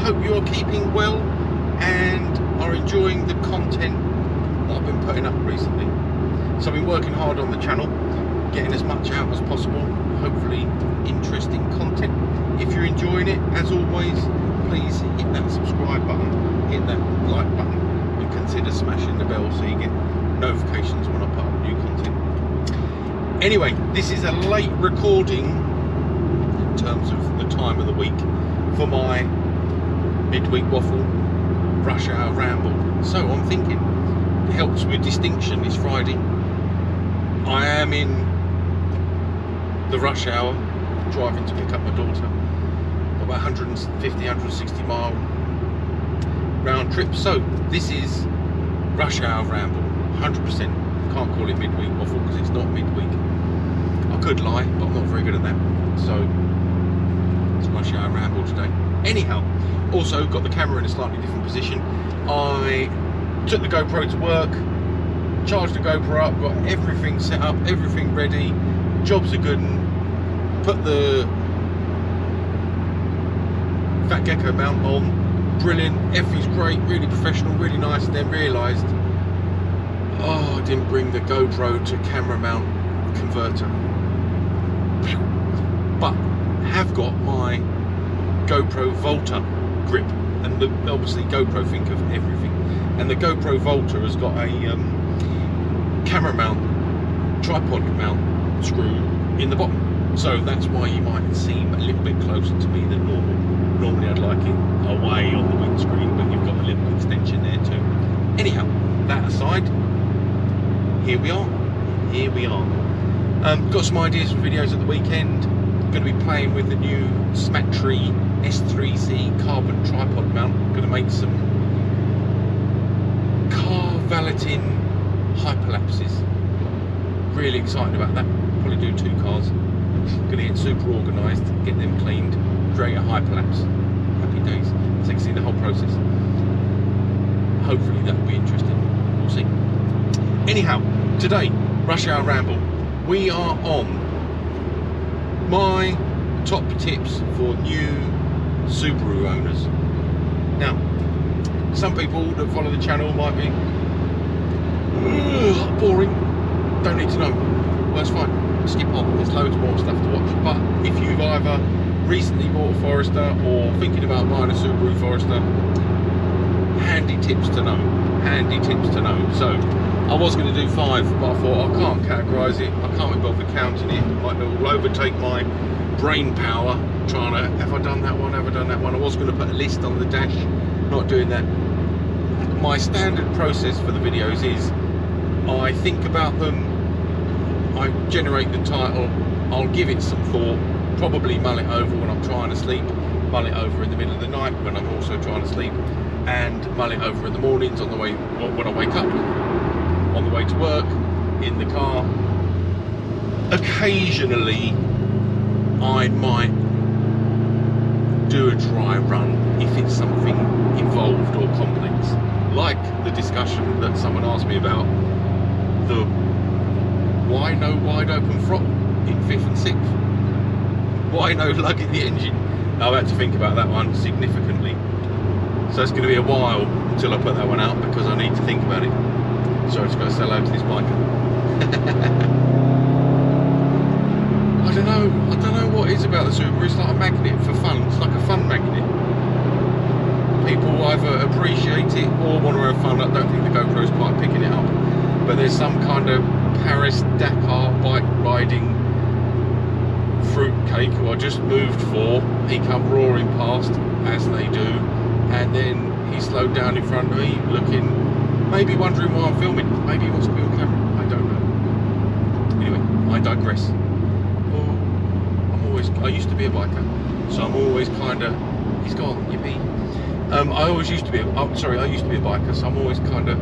hope you are keeping well and are enjoying the content that I've been putting up recently. So I've been working hard on the channel, getting as much out as possible, hopefully interesting content. If you're enjoying it, as always, please hit that subscribe button, hit that like button, and consider smashing the bell so you get notifications when I put up new content. Anyway, this is a late recording in terms of the time of the week for my midweek waffle rush hour ramble. So I'm thinking it helps with distinction. It's Friday. I am in the rush hour driving to pick up my daughter. About 150-160 mile round trip. So this is rush hour ramble, 100%. Can't call it midweek waffle because it's not midweek. I could lie, but I'm not very good at that. So it's rush hour ramble today. Anyhow, also got the camera in a slightly different position. I took the GoPro to work, charged the GoPro up, got everything set up, everything ready, jobs are good, and put the Fat Gecko mount on, brilliant, everything's great, really professional, really nice, and then realised, oh, I didn't bring the GoPro to camera mount converter. But have got my GoPro Volta grip, and obviously GoPro think of everything, and the GoPro Volta has got a camera mount, tripod mount screw in the bottom, so that's why you might seem a little bit closer to me than normal. Normally I'd like it away on the windscreen, but you've got a little extension there too. Anyhow, that aside, here we are. Got some ideas for videos at the weekend. Going to be playing with the new sympathy S3C carbon tripod mount. Going to make some car valeting hyperlapses. Really excited about that. Probably do 2 cars. Going to get super organised, get them cleaned, create a hyperlapse. Happy days. So you can see the whole process. Hopefully that will be interesting. We'll see. Anyhow, today, Rush Hour Ramble, we are on my top tips for new Subaru owners. Now, some people that follow the channel might be boring, don't need to know. Well, that's fine, skip on, there's loads more stuff to watch. But if you've either recently bought a Forester or thinking about buying a Subaru Forester, handy tips to know, So I was going to do 5, but I thought I can't categorise it, I can't be bothered counting it, it will overtake my brain power trying to, have I done that one, I was going to put a list on the dash, not doing that. My standard process for the videos is I think about them, I generate the title, I'll give it some thought, probably mull it over when I'm trying to sleep, mull it over in the middle of the night when I'm also trying to sleep, and mull it over in the mornings on the way, when I wake up, on the way to work, in the car. Occasionally I might do a dry run if it's something involved or complex, like the discussion that someone asked me about the why no wide open throttle in 5th and 6th, why no lug in the engine. I've had to think about that one significantly, so it's going to be a while until I put that one out because I need to think about it. So I just got to sell out to this biker. I don't know what it is about the Subaru. It's like a magnet for fun. It's like a fun magnet. People either appreciate it or want to have fun. I don't think the GoPro is quite picking it up, but there's some kind of Paris-Dakar bike riding fruitcake who I just moved for. He come roaring past, as they do, and then he slowed down in front of me, looking, maybe wondering why I'm filming. Maybe he wants to be on camera. I don't know. Anyway, I digress. I used to be a biker, so I'm always kind of, he's gone, yippee. I used to be a biker, so I'm always kind of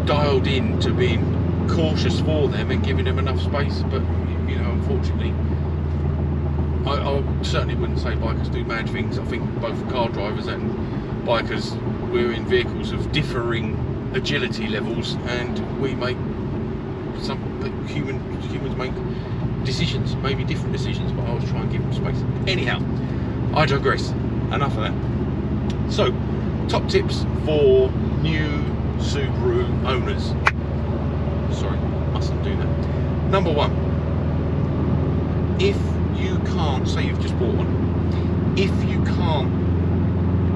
dialed in to being cautious for them and giving them enough space. But you know, unfortunately, I certainly wouldn't say bikers do mad things. I think both car drivers and bikers, we're in vehicles of differing agility levels, and we make humans make decisions, maybe different decisions, but I always try and give them space. Anyhow, I digress. enough of that. So, top tips for new Subaru owners. Sorry, mustn't do that. Number one, if you can't, say you've just bought one, if you can't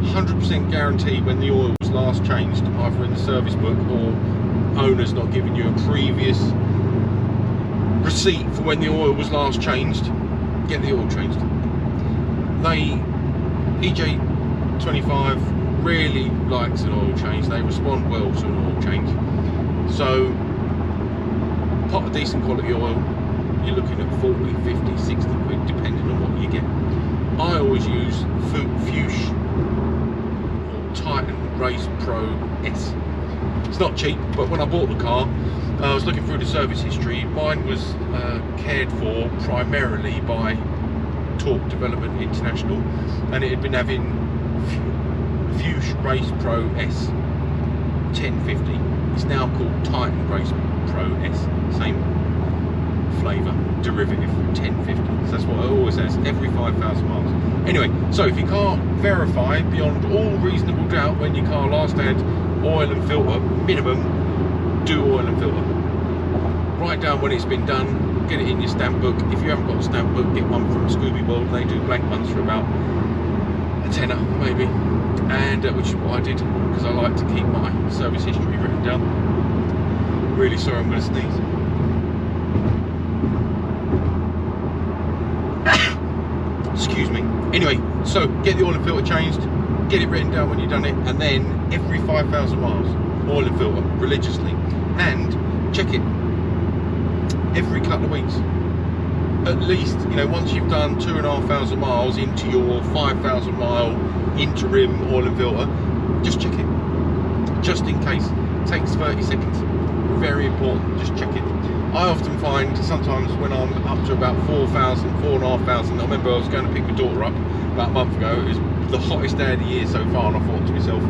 100% guarantee when the oil was last changed, either in the service book or owner's not giving you a previous receipt for when the oil was last changed, get the oil changed. EJ25 really likes an oil change. They respond well to an oil change. So pot of decent quality oil, you're looking at 40, 50, 60 quid depending on what you get. I always use Fuchs or Titan Race Pro S. It's not cheap, but when I bought the car, I was looking through the service history. Mine was cared for primarily by Torque Development International, and it had been having Fuchs Race Pro S 1050. It's now called Titan Race Pro S, same flavour, derivative, 1050. So that's what it always says, every 5,000 miles. Anyway, so if you can't verify beyond all reasonable doubt when your car last had oil and filter, minimum, do oil and filter. Write down when it's been done, get it in your stamp book. If you haven't got a stamp book, get one from Scooby World. They do blank ones for about a tenner maybe, and which is what I did, because I like to keep my service history written down. Really sorry, I'm going to sneeze. Excuse me. Anyway, so get the oil and filter changed, get it written down when you've done it, and then every 5,000 miles, oil and filter religiously, and check it every couple of weeks. At least, you know, once you've done 2,500 miles into your 5,000 mile interim oil and filter, just check it, just in case. It takes 30 seconds. Very important, just check it. I often find sometimes when I'm up to about 4,000, 4,500, I remember I was going to pick my daughter up about a month ago. It was the hottest day of the year so far, and I thought to myself,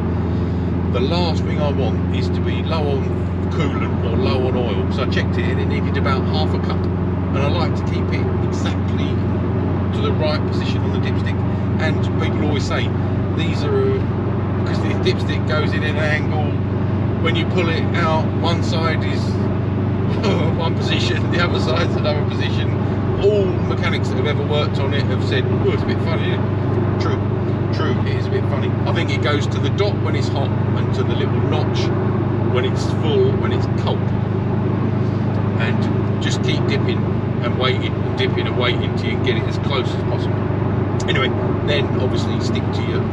the last thing I want is to be low on coolant or low on oil. So I checked it and it needed about half a cup, and I like to keep it exactly to the right position on the dipstick. And people always say these are, because the dipstick goes in an angle, when you pull it out, one side is one position, the other side's another position. All mechanics that have ever worked on it have said, oh, it's a bit funny, isn't it? True, it is a bit funny. I think it goes to the dot when it's hot and to the little notch when it's full, when it's cold. And just keep dipping and waiting and dipping and waiting till you get it as close as possible. Anyway, then obviously stick to your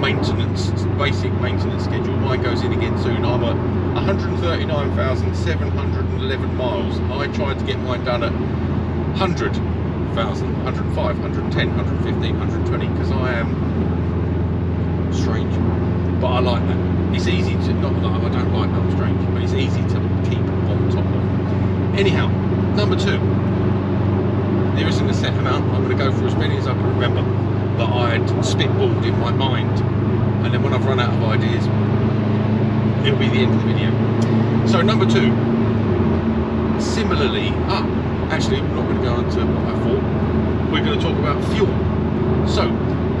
maintenance, basic maintenance schedule. Mine goes in again soon. I'm at 139,711 miles. I tried to get mine done at 100,000, 105, 110, 115, 120, because I am strange, but I like that. It's easy to, not that I don't like that I'm strange, but it's easy to keep on top of. Anyhow, number two, there isn't a set amount. I'm going to go for as many as I can remember that I had spitballed in my mind, and then when I've run out of ideas, it'll be the end of the video. So number two, similarly, actually I'm not going to go into what I thought. We're going to talk about fuel. So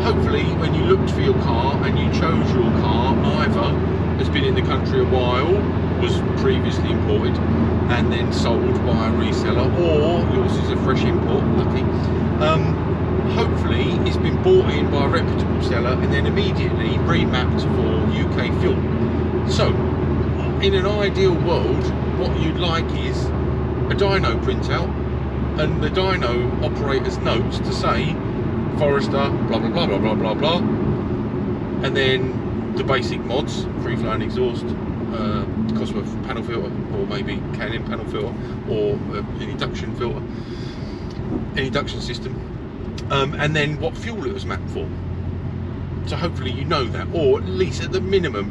hopefully when you looked for your car and you chose your car, either has been in the country a while, was previously imported and then sold by a reseller, or yours is a fresh import, lucky. Hopefully it's been bought in by a reputable seller and then immediately remapped for UK fuel. So in an ideal world, what you'd like is a dyno printout and the dyno operator's notes to say Forester, blah blah blah blah blah blah blah, and then the basic mods, free flowing exhaust, Cosworth panel filter, or maybe Canon panel filter, or an induction filter, an induction system, and then what fuel it was mapped for. So hopefully you know that, or at least at the minimum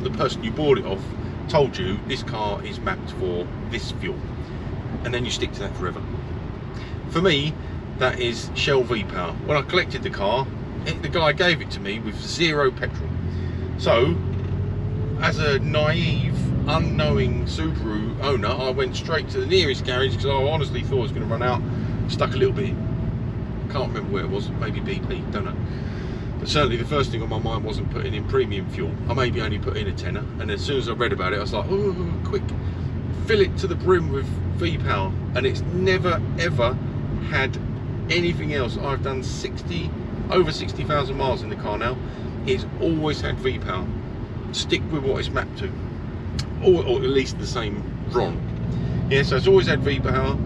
the person you bought it off told you this car is mapped for this fuel, and then you stick to that forever. For me, that is Shell V-Power. When I collected the car, the guy gave it to me with 0 petrol. So, as a naive, unknowing Subaru owner, I went straight to the nearest garage because I honestly thought I was going to run out. Stuck a little bit in. Can't remember where it was, maybe BP, don't know. But certainly the first thing on my mind wasn't putting in premium fuel. I maybe only put in a tenner, and as soon as I read about it, I was like, oh, quick, fill it to the brim with V-Power. And it's never ever had anything else. I've done over 60,000 miles in the car now. It's always had V-Power. Stick with what it's mapped to, or at least the same RON. Yeah, so it's always had V-Power,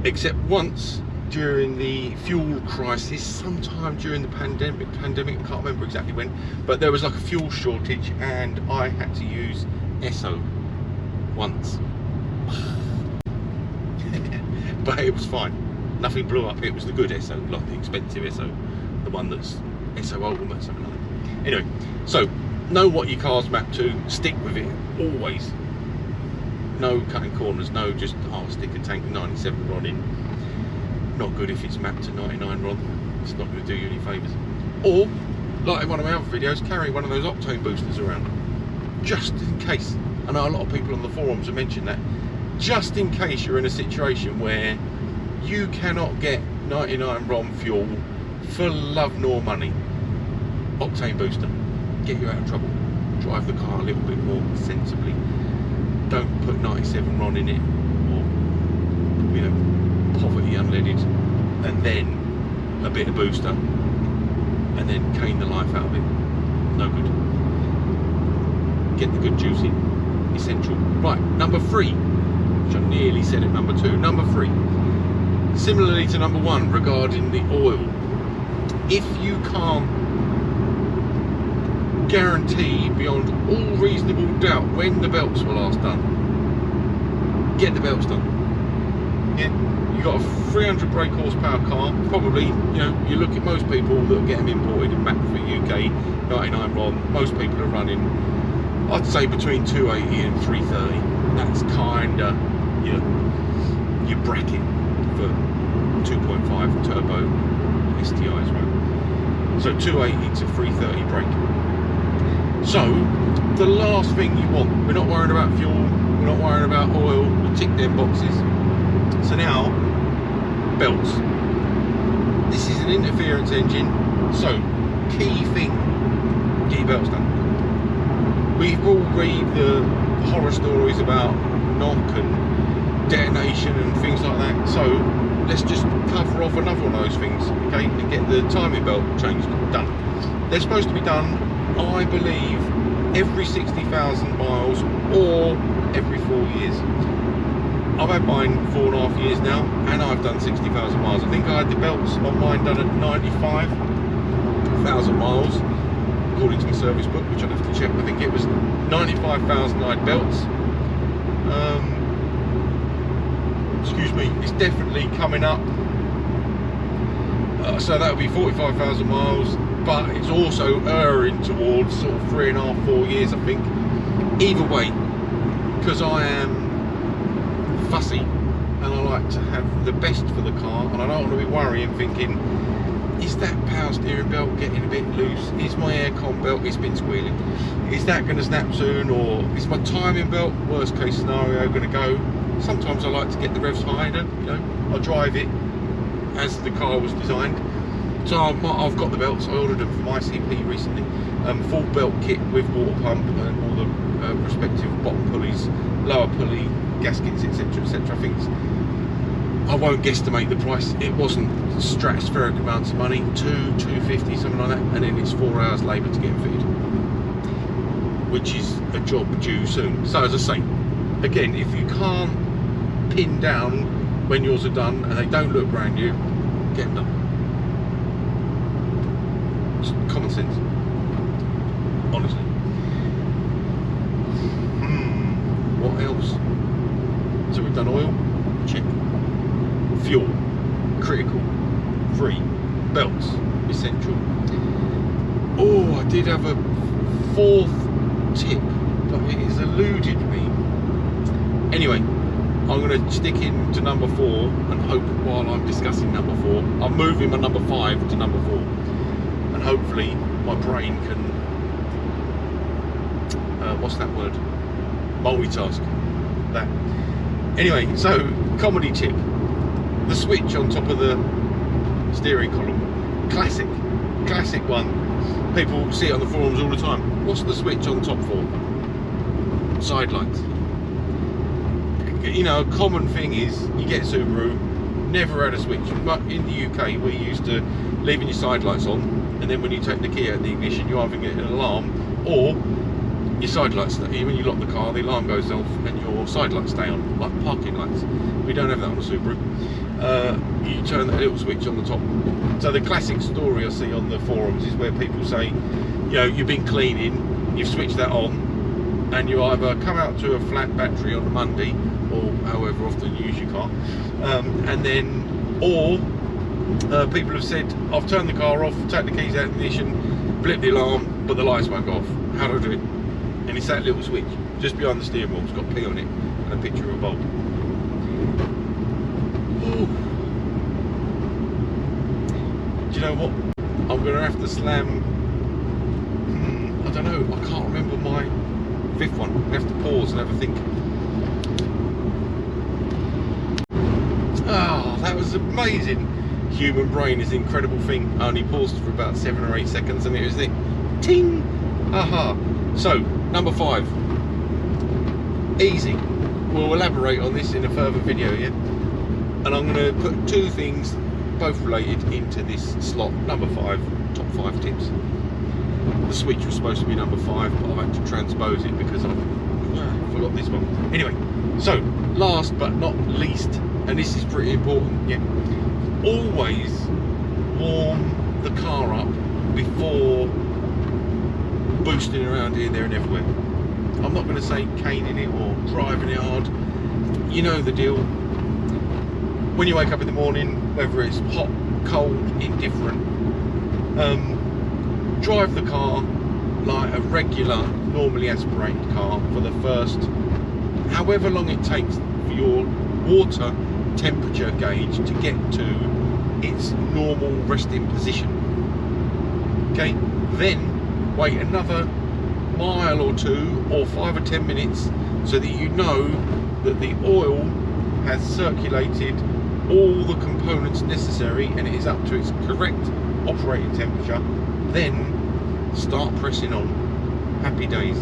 except once during the fuel crisis, sometime during the pandemic, I can't remember exactly when, but there was like a fuel shortage and I had to use Esso once. But it was fine, nothing blew up. It was the good Esso, not the expensive Esso, the one that's Esso Ultimate, something like that. Anyway, so know what your car's mapped to, stick with it always. No cutting corners, no just stick a tank 97 RON in. Not good if it's mapped to 99 RON. It's not going to do you any favours. Or, like in one of my other videos, carry one of those octane boosters around, just in case. I know a lot of people on the forums have mentioned that. Just in case you're in a situation where you cannot get 99 RON fuel for love nor money. Octane booster, get you out of trouble. Drive the car a little bit more sensibly. Don't put 97 RON in it, or, you know, poverty unleaded, and then a bit of booster, and then cane the life out of it. No good. Get the good juice in. Essential. Right, number 3, which I nearly said at number 2. Number 3, similarly to number 1 regarding the oil. If you can't guarantee beyond all reasonable doubt when the belts were last done, get the belts done. Yeah. You've got a 300 brake horsepower car, probably, you know, you look at most people that get them imported and mapped for UK 99 RON, most people are running, I'd say, between 280 and 330. That's kind of your bracket for 2.5 turbo STIs, right? So 280 to 330 brake. So the last thing you want, we're not worrying about fuel, we're not worrying about oil, we tick them boxes. So now, belts. This is an interference engine, so key thing, get your belts done. We've all read the horror stories about knock and detonation and things like that, so let's just cover off another one of those things, okay, and get the timing belt changed, done. They're supposed to be done, I believe, every 60,000 miles or every 4 years. I've had mine 4.5 years now, and I've done 60,000 miles. I think I had the belts on mine done at 95,000 miles, according to my service book, which I'd have to check. I think it was 95,000 I had belts. Excuse me, it's definitely coming up. So that would be 45,000 miles, but it's also erring towards sort of 3.5, 4 years, I think. Either way, because I am fussy and I like to have the best for the car, and I don't want to be worrying thinking, is that power steering belt getting a bit loose, is my aircon belt, it's been squealing, is that going to snap soon, or is my timing belt, worst case scenario, going to go. Sometimes I like to get the revs higher, you know, I drive it as the car was designed. So I've got the belts, I ordered them from ICP recently, full belt kit with water pump and all the respective bottom pulleys, lower pulley, gaskets, etc, etc. I think I won't guesstimate the price. It wasn't stratospheric amounts of money, 250, something like that, and then it's 4 hours labour to get them fitted, which is a job due soon. So as I say, again, if you can't pin down when yours are done and they don't look brand new, get them done. It's common sense, honestly. What else? So we've done oil, check. Fuel, critical. 3, belts, essential. Oh, I did have a 4th tip, but it has eluded me. Anyway, I'm going to stick in to number 4 and hope while I'm discussing number 4, I'm moving my number 5 to number 4, and hopefully my brain can, what's that word? Multitask. That. Anyway, so comedy tip. The switch on top of the steering column. Classic one. People see it on the forums all the time. What's the switch on top for? Side lights. You know, a common thing is you get Subaru, never had a switch, but in the UK we're used to leaving your side lights on, and then when you take the key out of the ignition, you either get an alarm or your side lights. When you lock the car, the alarm goes off and your side lights stay on, like parking lights. We don't have that on the Subaru. You turn that little switch on the top. So the classic story I see on the forums is where people say, you know, you've been cleaning, you've switched that on, and you either come out to a flat battery on a Monday, or however often you use your car, and then, or people have said, I've turned the car off, take the keys out of the ignition, blip the alarm, but the lights won't go off. How do I do it? And it's that little switch just behind the steering wheel. It's got P on it and a picture of a bulb. Ooh. Do you know what? I'm going to have to slam. I don't know. I can't remember my fifth one. I'm going to have to pause and have a think. Oh, that was amazing. Human brain is an incredible thing. I only paused for about 7 or 8 seconds and it was the ting. Aha. So, number 5. Easy. We'll elaborate on this in a further video, yeah? And I'm going to put 2 things, both related, into this slot. Number 5, top 5 tips. The switch was supposed to be number 5, but I've had to transpose it because I forgot this one. Anyway, so, last but not least, and this is pretty important, yeah? Always warm the car up before boosting around here, there and everywhere. I'm not going to say caning it or driving it hard. You know the deal. When you wake up in the morning, whether it's hot, cold, indifferent, drive the car like a regular, normally aspirated car for the first, however long it takes for your water temperature gauge to get to its normal resting position. Okay, then wait another mile or 2 or 5 or 10 minutes so that you know that the oil has circulated all the components necessary and it is up to its correct operating temperature. Then start pressing on. Happy days.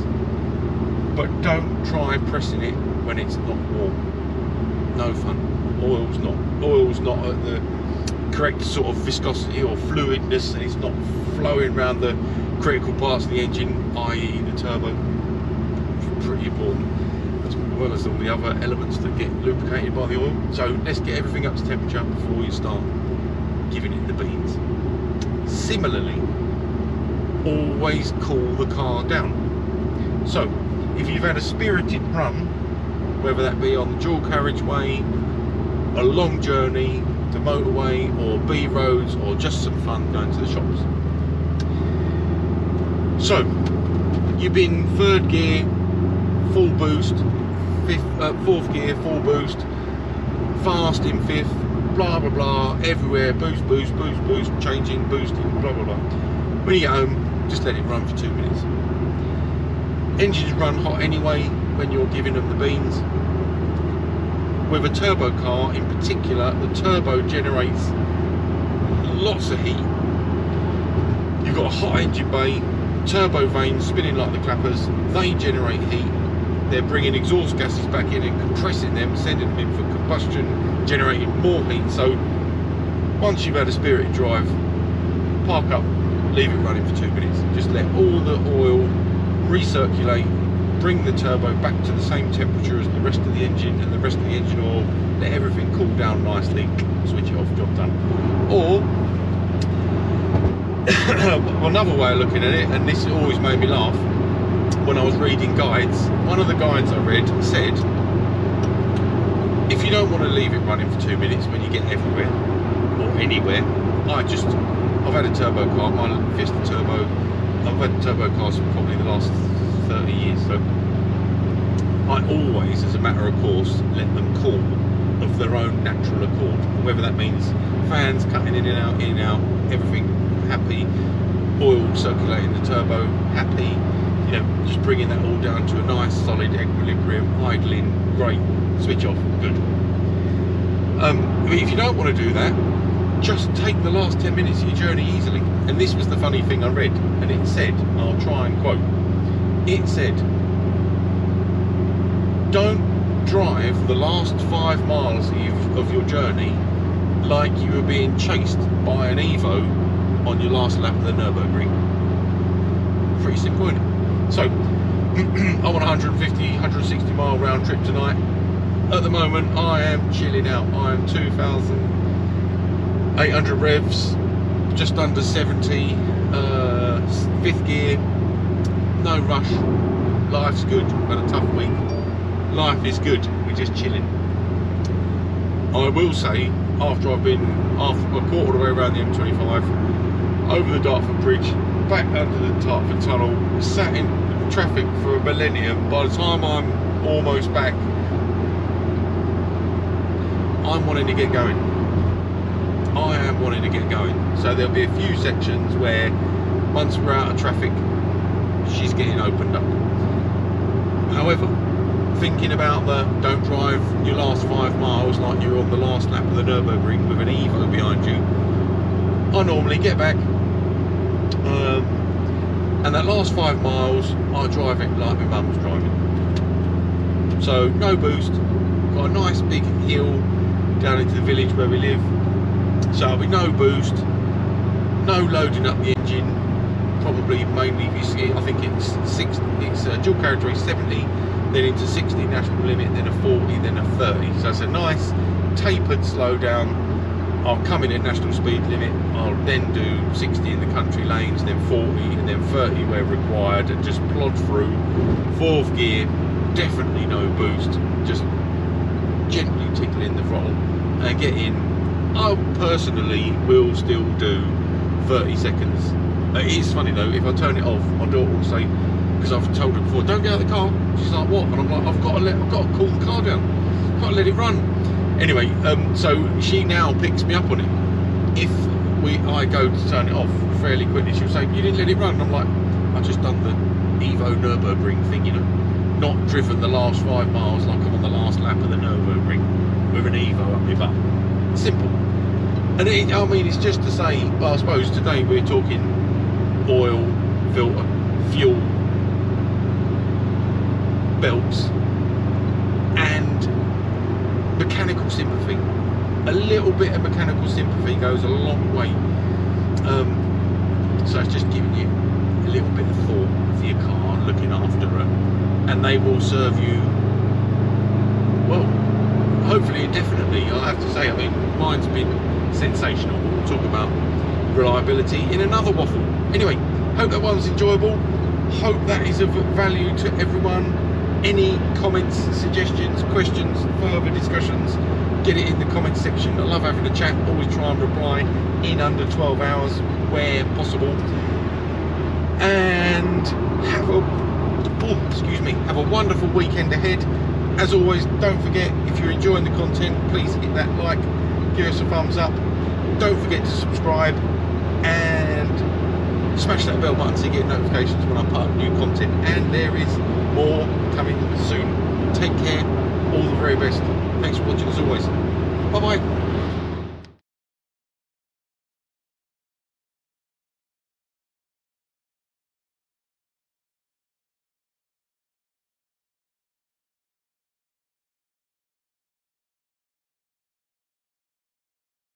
But don't try pressing it when it's not warm. No fun. Oil's not at the correct sort of viscosity or fluidness, and it's not flowing around the critical parts of the engine, i.e. the turbo. It's pretty important, as well as all the other elements that get lubricated by the oil. So let's get everything up to temperature before you start giving it the beans. Similarly, always cool the car down. So if you've had a spirited run, whether that be on the dual carriageway, a long journey to motorway or B roads, or just some fun going to the shops. So you've been 3rd gear, full boost, 4th gear, full boost, fast in 5th, blah blah blah, everywhere, boost, boost, boost, boost, changing, boosting, blah blah blah. When you get home, just let it run for 2 minutes. Engines run hot anyway when you're giving them the beans. With a turbo car in particular, the turbo generates lots of heat. You've got a hot engine bay, turbo vanes spinning like the clappers, they generate heat. They're bringing exhaust gases back in and compressing them, sending them in for combustion, generating more heat. So once you've had a spirited drive, park up, leave it running for 2 minutes. Just let all the oil recirculate, bring the turbo back to the same temperature as the rest of the engine and the rest of the engine oil, let everything cool down nicely, switch it off, job done. Or another way of looking at it, and this always made me laugh when I was reading guides, one of the guides I read said, if you don't want to leave it running for 2 minutes when you get everywhere or anywhere, I've had a turbo car, my Fiesta Turbo, I've had turbo cars for probably the last 30 years, so I always, as a matter of course, let them cool of their own natural accord, whether that means fans cutting in and out, everything happy, oil circulating the turbo happy, you know, just bringing that all down to a nice solid equilibrium, idling, great, switch off, good. If you don't want to do that, just take the last 10 minutes of your journey easily. And this was the funny thing I read, and it said, I'll try and quote, it said, don't drive the last 5 miles of your journey like you were being chased by an Evo on your last lap of the Nürburgring. Pretty simple, isn't it? So, I'm on a 160 mile round trip tonight. At the moment, I am chilling out. I am 2,800 revs, just under 70, 5th gear, no rush. Life's good. Had a tough week. Life is good. We're just chilling. I will say, after I've been a quarter of the way around the M25, over the Dartford Bridge, back under the Dartford Tunnel, sat in traffic for a millennium. By the time I'm almost back, I'm wanting to get going. I am wanting to get going. So there'll be a few sections where once we're out of traffic, she's getting opened up. However, thinking about the don't drive your last 5 miles like you're on the last lap of the Nürburgring with an Evo behind you, I normally get back and that last 5 miles I drive it like my mum's driving. So no boost, got a nice big hill down into the village where we live, so there'll be no boost, no loading up the engine, probably mainly if you see, I think it's 60, it's dual carriageway 70, then into 60 national limit, then a 40, then a 30. So it's a nice tapered slow down. I'll come in at national speed limit, I'll then do 60 in the country lanes, then 40 and then 30 where required, and just plod through. 4th gear, definitely no boost, just gently tickling the throttle and get in. I personally will still do 30 seconds. It is funny though, if I turn it off, my daughter will say, because I've told her before, don't get out of the car. She's like, what? And I'm like, I've got to cool the car down. I've got to let it run. Anyway, so she now picks me up on it. If I go to turn it off fairly quickly, she'll say, you didn't let it run. And I'm like, I just done the Evo Nürburgring thing, you know, not driven the last 5 miles like I'm on the last lap of the Nürburgring with an Evo up my butt. Simple. And I mean, it's just to say, well, I suppose today we're talking oil, filter, fuel, belts and mechanical sympathy. A little bit of mechanical sympathy goes a long way. So it's just giving you a little bit of thought for your car, looking after it, and they will serve you well, hopefully indefinitely. I have to say, I mean, mine's been sensational. We'll talk about reliability in another waffle. Anyway, hope that one's enjoyable. Hope that is of value to everyone. Any comments, suggestions, questions, further discussions, get it in the comments section. I love having a chat. Always try and reply in under 12 hours where possible. And have a wonderful weekend ahead. As always, don't forget, if you're enjoying the content, please hit that like, give us a thumbs up. Don't forget to subscribe and smash that bell button so you get notifications when I put up new content. And there is more coming soon. Take care, all the very best. Thanks for watching as always. Bye bye.